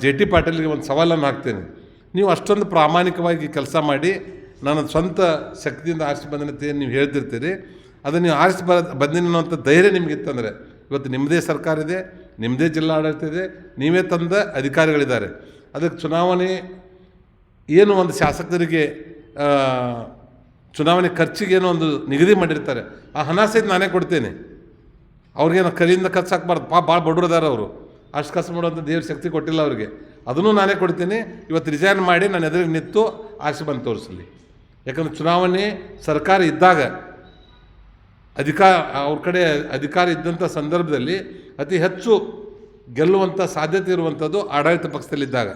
J T ಪಾಟೀಲ್ಗೆ ಒಂದು ಸವಾಲನ್ನು ಹಾಕ್ತೇನೆ. ನೀವು ಅಷ್ಟೊಂದು ಪ್ರಾಮಾಣಿಕವಾಗಿ ಕೆಲಸ ಮಾಡಿ ನಾನು ಸ್ವಂತ ಶಕ್ತಿಯಿಂದ ಆರಿಸಿ ಬಂದನಂತೆ ನೀವು ಹೇಳ್ತಿರ್ತೀರಿ. ಅದು ನೀವು ಆರಿಸಿ ಬಂದಿನ ಅನ್ನೋಂಥ ಧೈರ್ಯ ನಿಮಗಿತ್ತಂದರೆ ಇವತ್ತು ನಿಮ್ಮದೇ ಸರ್ಕಾರ ಇದೆ, ನಿಮ್ಮದೇ ಜಿಲ್ಲಾಡಳಿತ ಇದೆ, ನೀವೇ ತಂದ ಅಧಿಕಾರಿಗಳಿದ್ದಾರೆ. ಅದಕ್ಕೆ ಚುನಾವಣೆ ಏನು ಒಂದು ಶಾಸಕರಿಗೆ ಚುನಾವಣೆ ಖರ್ಚಿಗೆ ಏನೋ ಒಂದು ನಿಗದಿ ಮಾಡಿರ್ತಾರೆ, ಆ ಹಣ ಸಹಿತ ನಾನೇ ಕೊಡ್ತೇನೆ. ಅವ್ರಿಗೇನು ಕೈಯಿಂದ ಖರ್ಚು ಹಾಕ್ಬಾರ್ದು, ಭಾಳ ಬಡವ್ರದಾರ ಅವರು, ಅಷ್ಟು ಖರ್ಚು ಮಾಡುವಂಥ ದೇವ್ರ ಶಕ್ತಿ ಕೊಟ್ಟಿಲ್ಲ ಅವ್ರಿಗೆ, ಅದನ್ನು ನಾನೇ ಕೊಡ್ತೀನಿ. ಇವತ್ತು ರಿಸೈನ್ ಮಾಡಿ ನಾನು ಎದುರಿಗೆ ನಿಂತು ಆರಿಸಿ ಬಂದು ತೋರಿಸಲಿ. ಯಾಕಂದ್ರೆ ಚುನಾವಣೆ ಸರ್ಕಾರ ಇದ್ದಾಗ ಅವ್ರ ಕಡೆ ಅಧಿಕಾರ ಇದ್ದಂಥ ಸಂದರ್ಭದಲ್ಲಿ ಅತಿ ಹೆಚ್ಚು ಗೆಲ್ಲುವಂಥ ಸಾಧ್ಯತೆ ಇರುವಂಥದ್ದು ಆಡಳಿತ ಪಕ್ಷದಲ್ಲಿದ್ದಾಗ.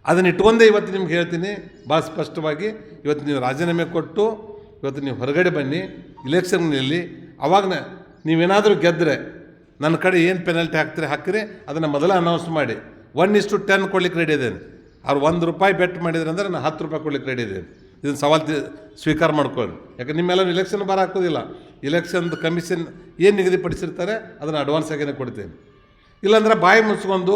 ಅದನ್ನು ಇಟ್ಕೊಂಡೇ ಇವತ್ತು ನಿಮ್ಗೆ ಹೇಳ್ತೀನಿ ಭಾಳ ಸ್ಪಷ್ಟವಾಗಿ. ಇವತ್ತು ನೀವು ರಾಜೀನಾಮೆ ಕೊಟ್ಟು ಇವತ್ತು ನೀವು ಹೊರಗಡೆ ಬನ್ನಿ, ಇಲೆಕ್ಷನ್ನಲ್ಲಿ. ಅವಾಗ ನೀವೇನಾದರೂ ಗೆದ್ದರೆ ನನ್ನ ಕಡೆ ಏನು ಪೆನಲ್ಟಿ ಹಾಕ್ತೀರಿ ಅದನ್ನು ಮೊದಲ ಅನೌನ್ಸ್ ಮಾಡಿ 1:10 ಕೊಡ್ಲಿಕ್ಕೆ ರೆಡಿ ಇದ್ದೇನೆ. ಅವ್ರು ₹1 ಬೆಟ್ ಮಾಡಿದ್ರೆ ಅಂದರೆ ನಾನು ₹10 ಕೊಡ್ಲಿಕ್ಕೆ ರೆಡಿ ಇದ್ದೇನೆ. ಇದನ್ನು ಸವಾಲು ಸ್ವೀಕಾರ ಮಾಡ್ಕೊಳ್ಳಿ. ಯಾಕಂದ್ರೆ ನಿಮ್ಮೆಲ್ಲರೂ ಇಲೆಕ್ಷನ್ ಬಾರ ಹಾಕೋದಿಲ್ಲ. ಇಲೆಕ್ಷನ್ದು ಕಮಿಷನ್ ಏನು ನಿಗದಿಪಡಿಸಿರ್ತಾರೆ ಅದನ್ನು ಅಡ್ವಾನ್ಸ್ ಆಗಿಯೇ ಕೊಡ್ತೇನೆ. ಇಲ್ಲಾಂದ್ರೆ ಬಾಯಿ ಮುಚ್ಕೊಂಡು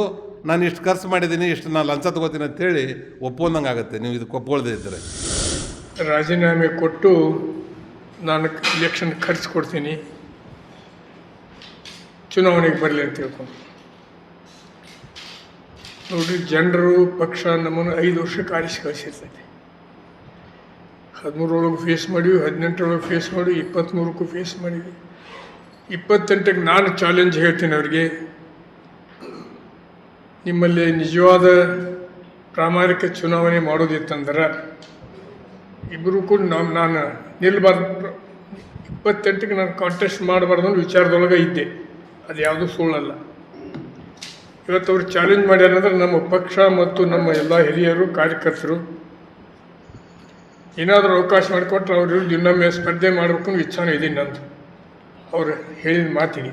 ನಾನು ಇಷ್ಟು ಖರ್ಚು ಮಾಡಿದ್ದೀನಿ, ಇಷ್ಟು ನಾನು ಲಂಚ ತೊಗೋತೀನಿ ಅಂತೇಳಿ ಒಪ್ಕೊಂಡಂಗೆ ಆಗುತ್ತೆ. ನೀವು ಇದಕ್ಕೆ ಒಪ್ಕೊಳ್ದೇ ಇದ್ದರೆ. ರಾಜೀನಾಮೆ ಕೊಟ್ಟು ನಾನು ಇಲೆಕ್ಷನ್ ಖರ್ಚು ಕೊಡ್ತೀನಿ, ಚುನಾವಣೆಗೆ ಬರಲಿ ಅಂತ ಹೇಳ್ಕೊಂಡು ನೋಡಿರಿ. ಜನರು ಪಕ್ಷ ನಮ್ಮನ್ನು 5 ವರ್ಷಕ್ಕೆ ಆರಿಸಿ ಕಳಿಸಿರ್ತೈತೆ. 13 ಫೇಸ್ ಮಾಡಿವಿ, 18 ಫೇಸ್ ಮಾಡಿ, 23 ಫೇಸ್ ಮಾಡಿವಿ. 28ಕ್ಕೆ ನಾನು ಚಾಲೆಂಜ್ ಹೇಳ್ತೀನಿ ಅವ್ರಿಗೆ, ನಿಮ್ಮಲ್ಲಿ ನಿಜವಾದ ಪ್ರಾಮಾಣಿಕ ಚುನಾವಣೆ ಮಾಡೋದಿತ್ತಂದ್ರೆ ಇಬ್ಬರು ಕೂಡ ನಾನು ನಿಲ್ಲಬಾರ್ದು. 28ಕ್ಕೆ ನಾನು ಕಾಂಟೆಸ್ಟ್ ಮಾಡಬಾರ್ದು ಅನ್ನೋ ವಿಚಾರದೊಳಗೆ ಇದ್ದೆ. ಅದು ಯಾವುದೂ ಸುಳ್ಳಲ್ಲ. ಇವತ್ತು ಅವ್ರು ಚಾಲೆಂಜ್ ಮಾಡ್ಯಾರಂದ್ರೆ ನಮ್ಮ ಪಕ್ಷ ಮತ್ತು ನಮ್ಮ ಎಲ್ಲ ಹಿರಿಯರು ಕಾರ್ಯಕರ್ತರು ಏನಾದರೂ ಅವಕಾಶ ಮಾಡಿಕೊಟ್ರೆ ಅವರು ಇನ್ನೊಮ್ಮೆ ಸ್ಪರ್ಧೆ ಮಾಡಬೇಕು ಅನ್ನೋ ಇಚ್ಛಾನೂ ಇದೆ ನಂದು. ಅವ್ರು ಹೇಳಿದ ಮಾತಿಗೆ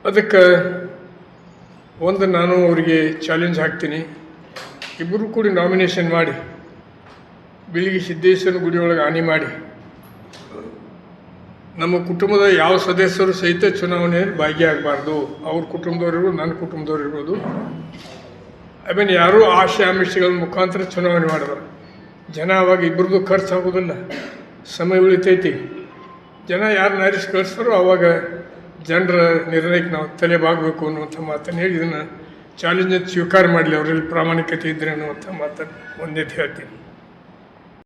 ಅದಕ್ಕೆ ಒಂದು ನಾನು ಅವರಿಗೆ ಚಾಲೆಂಜ್ ಹಾಕ್ತೀನಿ, ಇಬ್ಬರು ಕೂಡ ನಾಮಿನೇಷನ್ ಮಾಡಿ ಬೆಳಿಗ್ಗೆ ಸಿದ್ದೇಶ್ವರ ಗುಡಿಯೊಳಗೆ ಆನೆ ಮಾಡಿ ನಮ್ಮ ಕುಟುಂಬದ ಯಾವ ಸದಸ್ಯರು ಸಹಿತ ಚುನಾವಣೆಯಲ್ಲಿ ಭಾಗಿಯಾಗಬಾರ್ದು. ಅವ್ರ ಕುಟುಂಬದವ್ರಿರ್ಬೋದು, ನನ್ನ ಕುಟುಂಬದವ್ರಿರ್ಬೋದು. ಆಮೇಲೆ ಯಾರೂ ಆಶೆ ಆಮಿಷಗಳ ಮುಖಾಂತರ ಚುನಾವಣೆ ಮಾಡಿದ್ರು ಜನ ಅವಾಗ ಇಬ್ಬರದು ಖರ್ಚು ಆಗೋದಿಲ್ಲ, ಸಮಯ ಉಳಿತೈತಿ. ಜನ ಯಾರನ್ನ ಆರಿಸಿ ಕಳಿಸ್ತಾರೋ ಆವಾಗ ಜನರ ನಿರ್ಣಯಕ್ಕೆ ನಾವು ತಲೆಬಾಗಬೇಕು ಅನ್ನುವಂಥ ಮಾತನ್ನು ಹೇಳಿ ಇದನ್ನು ಚಾಲೆಂಜನ್ನು ಸ್ವೀಕಾರ ಮಾಡಲಿ, ಅವರಲ್ಲಿ ಪ್ರಾಮಾಣಿಕತೆ ಇದ್ದರೆ ಅನ್ನುವಂಥ ಮಾತನ್ನು ಒಂದೇ ಹೇಳ್ತೀನಿ.